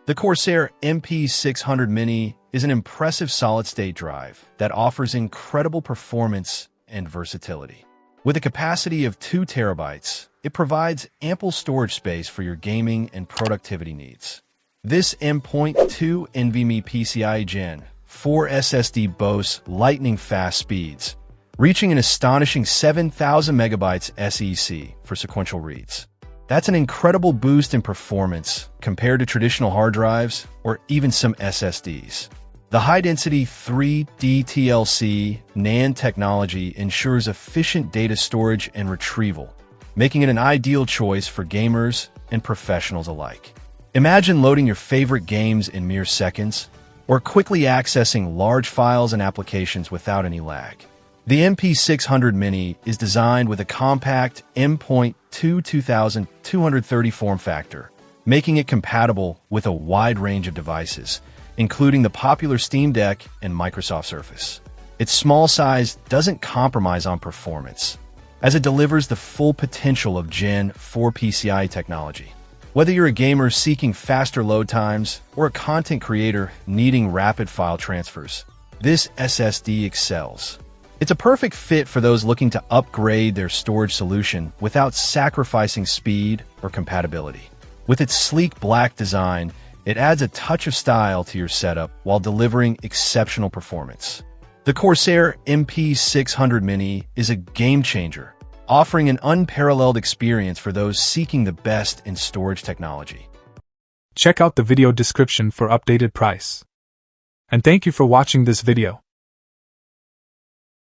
The Corsair MP600 Mini is an impressive solid-state drive that offers incredible performance and versatility. With a capacity of 2 terabytes, it provides ample storage space for your gaming and productivity needs. This M.2 NVMe PCIe Gen 4 SSD boasts lightning-fast speeds, reaching an astonishing 7,000 megabytes SEC for sequential reads. That's an incredible boost in performance compared to traditional hard drives or even some SSDs. The high-density 3D TLC NAND technology ensures efficient data storage and retrieval, making it an ideal choice for gamers and professionals alike. Imagine loading your favorite games in mere seconds, or quickly accessing large files and applications without any lag. The MP600 Mini is designed with a compact M.2 2230 form factor, making it compatible with a wide range of devices, including the popular Steam Deck and Microsoft Surface. Its small size doesn't compromise on performance, as it delivers the full potential of Gen 4 PCIe technology. Whether you're a gamer seeking faster load times or a content creator needing rapid file transfers, this SSD excels. It's a perfect fit for those looking to upgrade their storage solution without sacrificing speed or compatibility. With its sleek black design, it adds a touch of style to your setup while delivering exceptional performance. The Corsair MP600 Mini is a game-changer, offering an unparalleled experience for those seeking the best in storage technology. Check out the video description for updated price. And thank you for watching this video.